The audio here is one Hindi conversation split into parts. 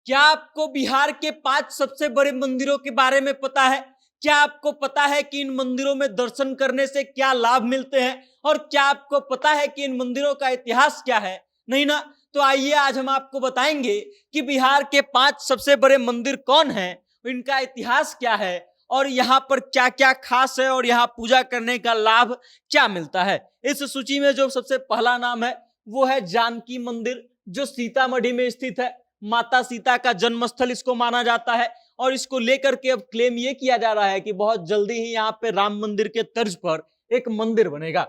क्या आपको बिहार के 5 सबसे बड़े मंदिरों के बारे में पता है? क्या आपको पता है कि इन मंदिरों में दर्शन करने से क्या लाभ मिलते हैं? और क्या आपको पता है कि इन मंदिरों का इतिहास क्या है? नहीं ना? तो आइए आज हम आपको बताएंगे कि बिहार के 5 सबसे बड़े मंदिर कौन हैं, इनका इतिहास क्या है और यहाँ पर क्या क्या खास है और यहाँ पूजा करने का लाभ क्या मिलता है। इस सूची में जो सबसे पहला नाम है वो है जानकी मंदिर, जो सीतामढ़ी में स्थित है। माता सीता का जन्मस्थल इसको माना जाता है और इसको लेकर के अब क्लेम ये किया जा रहा है कि बहुत जल्दी ही यहाँ पे राम मंदिर के तर्ज पर एक मंदिर बनेगा।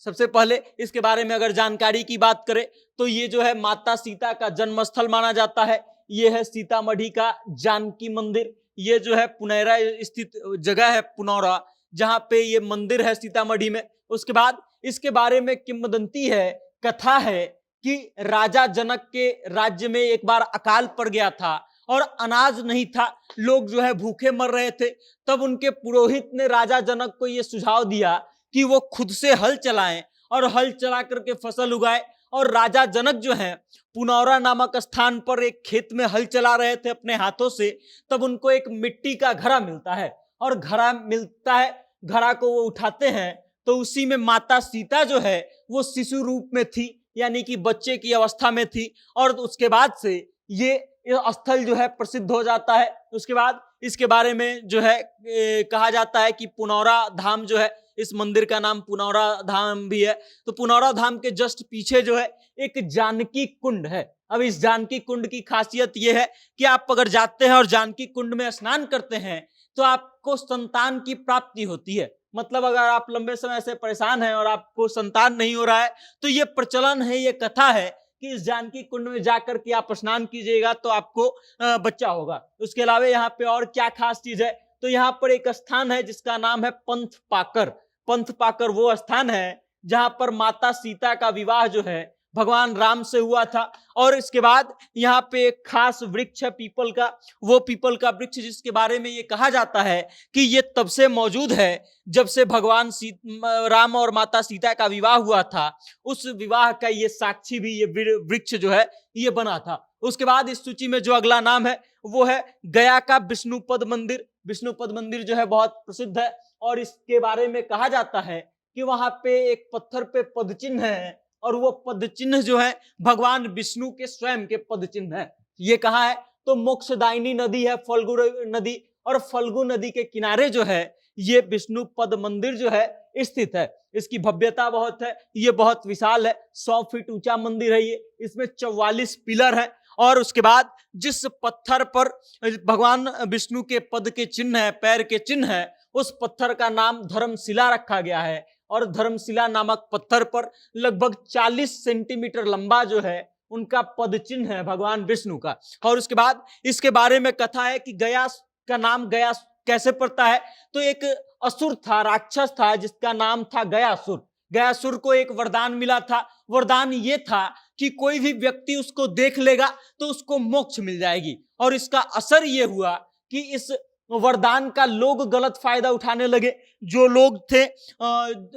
सबसे पहले इसके बारे में अगर जानकारी की बात करें तो ये जो है माता सीता का जन्मस्थल माना जाता है। ये है सीतामढ़ी का जानकी मंदिर। ये जो है पुनौरा स्थित जगह है, पुनौरा, जहां पे ये मंदिर है सीतामढ़ी में। उसके बाद इसके बारे में किंवदंती है, कथा है कि राजा जनक के राज्य में एक बार अकाल पड़ गया था और अनाज नहीं था, लोग जो है भूखे मर रहे थे। तब उनके पुरोहित ने राजा जनक को यह सुझाव दिया कि वो खुद से हल चलाएं और हल चला करके फसल उगाए। और राजा जनक जो है पुनौरा नामक स्थान पर एक खेत में हल चला रहे थे अपने हाथों से, तब उनको एक मिट्टी का घड़ा मिलता है और घड़ा मिलता है, घड़ा को वो उठाते हैं तो उसी में माता सीता जो है वो शिशु रूप में थी, यानी कि बच्चे की अवस्था में थी। और उसके बाद से ये स्थल जो है प्रसिद्ध हो जाता है। उसके बाद इसके बारे में जो है कहा जाता है कि पुनौरा धाम जो है, इस मंदिर का नाम पुनौरा धाम भी है। तो पुनौरा धाम के जस्ट पीछे जो है एक जानकी कुंड है। अब इस जानकी कुंड की खासियत यह है कि आप अगर जाते हैं और जानकी कुंड में स्नान करते हैं तो आपको संतान की प्राप्ति होती है। मतलब अगर आप लंबे समय से परेशान हैं और आपको संतान नहीं हो रहा है तो ये प्रचलन है, ये कथा है कि इस जानकी कुंड में जाकर के आप स्नान कीजिएगा तो आपको बच्चा होगा। उसके अलावा यहाँ पे और क्या खास चीज है, तो यहाँ पर एक स्थान है जिसका नाम है पंथ पाकर। पंथ पाकर वो स्थान है जहां पर माता सीता का विवाह जो है भगवान राम से हुआ था। और इसके बाद यहाँ पे एक खास वृक्ष है पीपल का, वो पीपल का वृक्ष जिसके बारे में ये कहा जाता है कि ये तब से मौजूद है जब से भगवान राम और माता सीता का विवाह हुआ था। उस विवाह का ये साक्षी भी ये वृक्ष जो है ये बना था। उसके बाद इस सूची में जो अगला नाम है वो है गया का विष्णुपद मंदिर। विष्णुपद मंदिर जो है बहुत प्रसिद्ध है और इसके बारे में कहा जाता है कि वहां पे एक पत्थर पे पद चिन्ह है और वो पद चिन्ह जो है भगवान विष्णु के स्वयं के पद चिन्ह है। ये कहाँ है, तो मोक्षदायिनी नदी है, फल्गु नदी, और फल्गु नदी के किनारे जो है ये विष्णु पद मंदिर जो है स्थित है। इसकी भव्यता बहुत है, ये बहुत विशाल है, 100 फीट ऊंचा मंदिर है ये। इसमें 44 पिलर है और उसके बाद जिस पत्थर पर भगवान विष्णु के पद के चिन्ह है, पैर के चिन्ह है, उस पत्थर का नाम धर्मशिला रखा गया है। और धर्मशिला नामक पत्थर पर लगभग 40 सेंटीमीटर लंबा जो है उनका पद चिन्ह है भगवान विष्णु का। और उसके बाद इसके बारे में कथा है कि गया का नाम गया कैसे पड़ता है, तो एक असुर था, राक्षस था जिसका नाम था गयासुर। गयासुर को एक वरदान मिला था। वरदान ये था कि कोई भी व्यक्ति उसको देख लेगा तो उसको मोक्ष मिल जाएगी। और इसका असर ये हुआ कि इस वरदान का लोग गलत फायदा उठाने लगे। जो लोग थे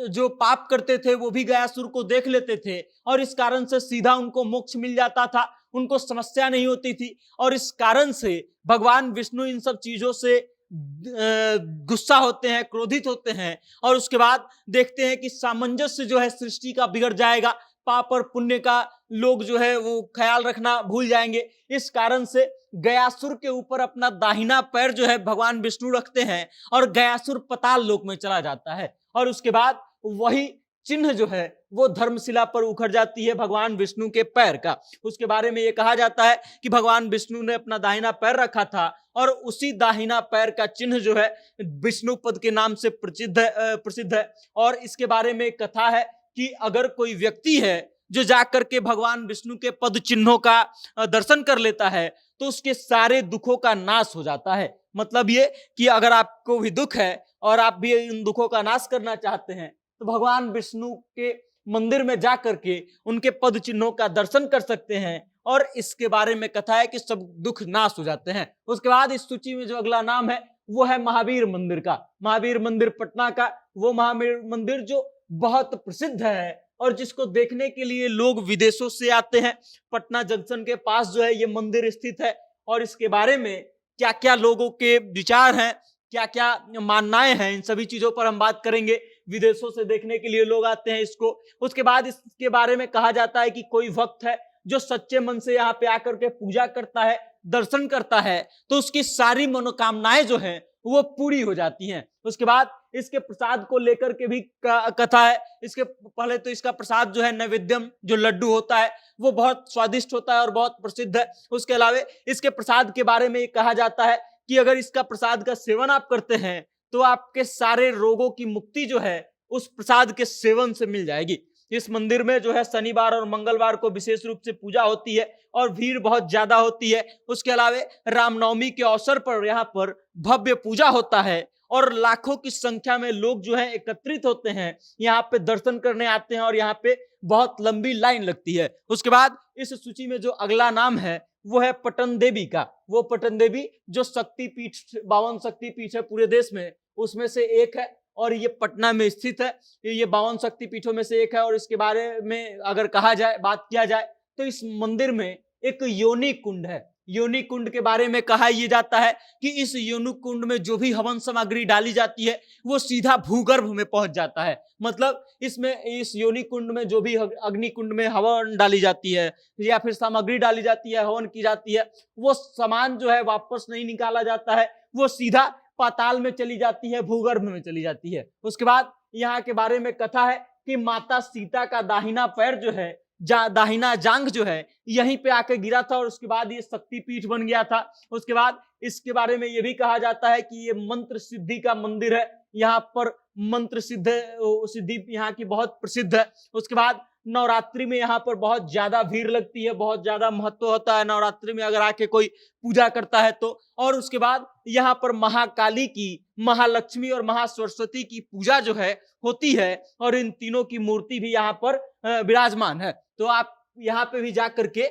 जो पाप करते थे वो भी गयासुर को देख लेते थे और इस कारण से सीधा उनको मोक्ष मिल जाता था, उनको समस्या नहीं होती थी। और इस कारण से भगवान विष्णु इन सब चीजों से गुस्सा होते हैं, क्रोधित होते हैं और उसके बाद देखते हैं कि सामंजस्य जो है सृष्टि का बिगड़ जाएगा, पाप और पुण्य का लोग जो है वो ख्याल रखना भूल जाएंगे। इस कारण से गयासुर के ऊपर अपना दाहिना पैर जो है भगवान विष्णु रखते हैं और गयासुर पाताल लोक में चला जाता है। और उसके बाद वही चिन्ह जो है वो धर्मशिला पर उखड़ जाती है भगवान विष्णु के पैर का। उसके बारे में ये कहा जाता है कि भगवान विष्णु ने अपना दाहिना पैर रखा था और उसी दाहिना पैर का चिन्ह जो है विष्णुपद के नाम से प्रसिद्ध है। और इसके बारे में कथा है कि अगर कोई व्यक्ति है जो जाकर के भगवान विष्णु के पद चिन्हों का दर्शन कर लेता है तो उसके सारे दुखों का नाश हो जाता है। मतलब ये कि अगर आपको भी दुख है और आप भी इन दुखों का नाश करना चाहते हैं तो भगवान विष्णु के मंदिर में जाकर के उनके पद चिन्हों का दर्शन कर सकते हैं और इसके बारे में कथा है कि सब दुख नाश हो जाते हैं। उसके बाद इस सूची में जो अगला नाम है वो है महावीर मंदिर का। महावीर मंदिर पटना का वो महावीर मंदिर जो बहुत प्रसिद्ध है और जिसको देखने के लिए लोग विदेशों से आते हैं। पटना जंक्शन के पास जो है ये मंदिर स्थित है और इसके बारे में क्या क्या लोगों के विचार हैं, क्या क्या मान्यताएं हैं, इन सभी चीजों पर हम बात करेंगे। विदेशों से देखने के लिए लोग आते हैं इसको। उसके बाद इसके बारे में कहा जाता है कि कोई भक्त है जो सच्चे मन से यहाँ पे आकर के पूजा करता है, दर्शन करता है, तो उसकी सारी मनोकामनाएं जो हैं वो पूरी हो जाती हैं। उसके बाद इसके प्रसाद को लेकर के भी कथा है। इसके पहले तो इसका प्रसाद जो है नैवेद्यम, जो लड्डू होता है, वो बहुत स्वादिष्ट होता है और बहुत प्रसिद्ध है। उसके अलावा इसके प्रसाद के बारे में कहा जाता है कि अगर इसका प्रसाद का सेवन आप करते हैं तो आपके सारे रोगों की मुक्ति जो है उस प्रसाद के सेवन से मिल जाएगी। इस मंदिर में जो है शनिवार और मंगलवार को विशेष रूप से पूजा होती है और भीड़ बहुत ज्यादा होती है। उसके अलावा रामनवमी के अवसर पर यहाँ पर भव्य पूजा होता है और लाखों की संख्या में लोग जो है एकत्रित होते हैं, यहाँ पे दर्शन करने आते हैं और यहाँ पे बहुत लंबी लाइन लगती है। उसके बाद इस सूची में जो अगला नाम है वो है पटन देवी का। वो पटन देवी जो शक्तिपीठ, 52 शक्तिपीठ है पूरे देश में, उसमें से एक है और ये पटना में स्थित है। ये 52 शक्तिपीठों में से एक है। और इसके बारे में अगर कहा जाए, बात किया जाए, तो इस मंदिर में एक योनि कुंड है। योनि कुंड के बारे में कहा यह जाता है कि इस योनि कुंड में जो भी हवन सामग्री डाली जाती है वो सीधा भूगर्भ में पहुंच जाता है। मतलब इसमें, इस योनि कुंड में जो भी अग्नि कुंड में हवन डाली जाती है या फिर सामग्री डाली जाती है, हवन की जाती है, वो सामान जो है वापस नहीं निकाला जाता है, वो सीधा पाताल में चली जाती है, भूगर्भ में चली जाती है। उसके बाद यहाँ के बारे में कथा है कि माता सीता का दाहिना पैर जो है, दाहिना जांघ जो है, यहीं पे आके गिरा था और उसके बाद ये शक्तिपीठ बन गया था। उसके बाद इसके बारे में ये भी कहा जाता है कि ये मंत्र सिद्धि का मंदिर है। यहाँ पर मंत्र सिद्धि यहाँ की बहुत प्रसिद्ध है। उसके बाद नवरात्रि में यहाँ पर बहुत ज्यादा भीड़ लगती है, बहुत ज्यादा महत्व होता है नवरात्रि में अगर आके कोई पूजा करता है तो। और उसके बाद यहाँ पर महाकाली की, महालक्ष्मी और महासरस्वती की पूजा जो है होती है और इन तीनों की मूर्ति भी यहाँ पर विराजमान है। तो आप यहाँ पे भी जा करके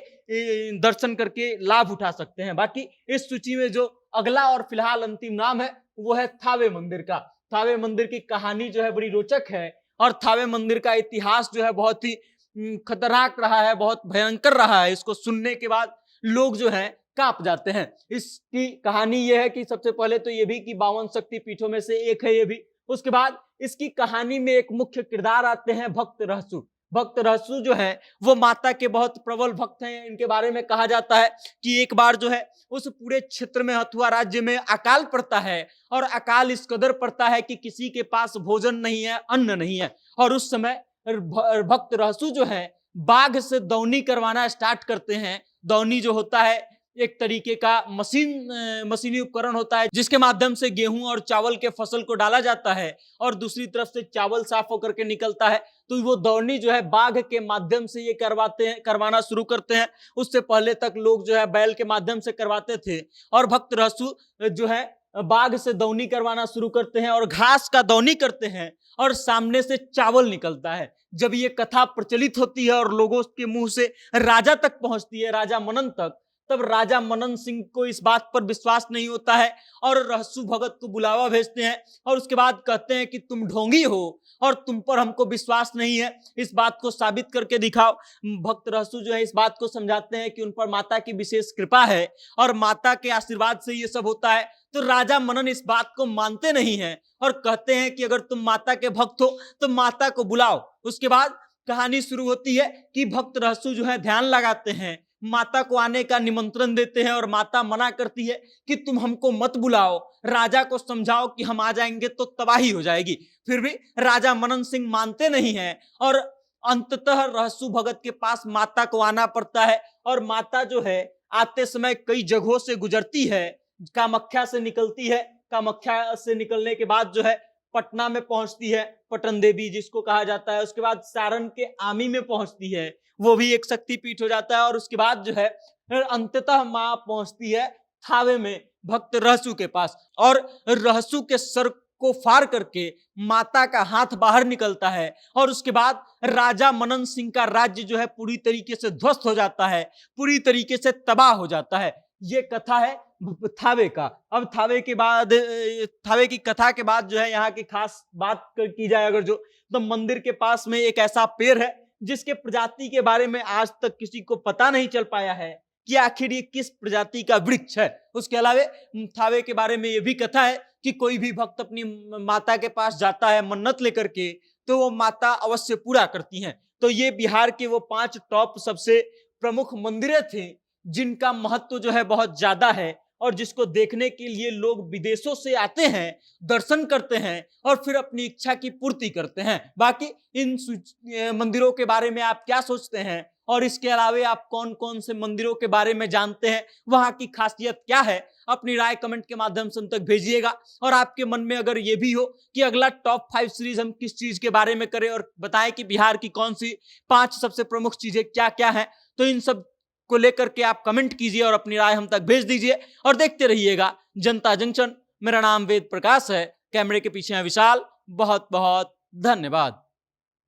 दर्शन करके लाभ उठा सकते हैं। बाकी इस सूची में जो अगला और फिलहाल अंतिम नाम है वो है थावे मंदिर का। थावे मंदिर की कहानी जो है बड़ी रोचक है और थावे मंदिर का इतिहास जो है बहुत ही खतरनाक रहा है, बहुत भयंकर रहा है। इसको सुनने के बाद लोग जो है कांप जाते हैं। इसकी कहानी यह है कि सबसे पहले तो ये भी कि 52 शक्तिपीठों में से एक है ये भी। उसके बाद इसकी कहानी में एक मुख्य किरदार आते हैं भक्त रहसु। भक्त रहसु जो है वो माता के बहुत प्रबल भक्त हैं। इनके बारे में कहा जाता है कि एक बार जो है उस पूरे क्षेत्र में, हथुआ राज्य में अकाल पड़ता है और अकाल इस कदर पड़ता है कि किसी के पास भोजन नहीं है, अन्न नहीं है। और उस समय भक्त रहसु जो है बाघ से दौनी करवाना स्टार्ट करते हैं। दौनी जो होता है एक तरीके का मशीनी उपकरण होता है जिसके माध्यम से गेहूं और चावल के फसल को डाला जाता है और दूसरी तरफ से चावल साफ होकर के निकलता है। तो वो दौनी जो है बाघ के माध्यम से ये करवाना शुरू करते हैं। उससे पहले तक लोग जो है बैल के माध्यम से करवाते थे और भक्त रहसु जो है बाघ से दौनी करवाना शुरू करते हैं और घास का दौनी करते हैं और सामने से चावल निकलता है। जब ये कथा प्रचलित होती है और लोगों के मुंह से राजा तक पहुंचती है, राजा मनन तक, तब राजा मनन सिंह को इस बात पर विश्वास नहीं होता है और रहसु भगत को बुलावा भेजते हैं और उसके बाद कहते हैं कि तुम ढोंगी हो और तुम पर हमको विश्वास नहीं है, इस बात को साबित करके दिखाओ। भक्त रहसु जो है इस बात को समझाते हैं कि उन पर माता की विशेष कृपा है और माता के आशीर्वाद से ये सब होता है। तो राजा मनन इस बात को मानते नहीं हैं और कहते हैं कि अगर तुम माता के भक्त हो तो माता को बुलाओ। उसके बाद कहानी शुरू होती है कि भक्त रहसु जो है ध्यान लगाते हैं, माता को आने का निमंत्रण देते हैं और माता मना करती है कि तुम हमको मत बुलाओ, राजा को समझाओ कि हम आ जाएंगे तो तबाही हो जाएगी। फिर भी राजा मनन सिंह मानते नहीं हैं और अंततः रहसु भगत के पास माता को आना पड़ता है और माता जो है आते समय कई जगहों से गुजरती है, कामाख्या से निकलती है, कामाख्या से निकलने के बाद जो है पटना में पहुंचती है, पटन देवी जिसको कहा जाता है। उसके बाद सारण के आमी में पहुंचती है, वो भी एक शक्तिपीठ हो जाता है। और उसके बाद जो है अंततः मां पहुंचती है थावे में भक्त रहसु के पास और रहसु के सर को फाड़ करके माता का हाथ बाहर निकलता है और उसके बाद राजा मनन सिंह का राज्य जो है पूरी तरीके से ध्वस्त हो जाता है, पूरी तरीके से तबाह हो जाता है। ये कथा है थावे का। अब थावे की कथा के बाद जो है यहाँ की खास बात की जाए अगर जो, तो मंदिर के पास में एक ऐसा पेड़ है जिसके प्रजाति के बारे में आज तक किसी को पता नहीं चल पाया है कि आखिर ये किस प्रजाति का वृक्ष है। उसके अलावा थावे के बारे में यह भी कथा है कि कोई भी भक्त अपनी माता के पास जाता है मन्नत लेकर के तो वो माता अवश्य पूरा करती हैं। तो ये बिहार के वो 5 टॉप सबसे प्रमुख मंदिरें थे जिनका महत्व जो है बहुत ज्यादा है और जिसको देखने के लिए लोग विदेशों से आते हैं, दर्शन करते हैं और फिर अपनी इच्छा की पूर्ति करते हैं। बाकी इन मंदिरों के बारे में आप क्या सोचते हैं और इसके अलावा आप कौन कौन से मंदिरों के बारे में जानते हैं, वहां की खासियत क्या है, अपनी राय कमेंट के माध्यम से हम तक भेजिएगा। और आपके मन में अगर ये भी हो कि अगला टॉप 5 सीरीज हम किस चीज के बारे में करें और बताएं कि बिहार की कौन सी 5 सबसे प्रमुख चीजें क्या क्या है, तो इन सब को लेकर के आप कमेंट कीजिए और अपनी राय हम तक भेज दीजिए और देखते रहिएगा जनता जंक्शन। मेरा नाम वेद प्रकाश है, कैमरे के पीछे है विशाल। बहुत बहुत धन्यवाद।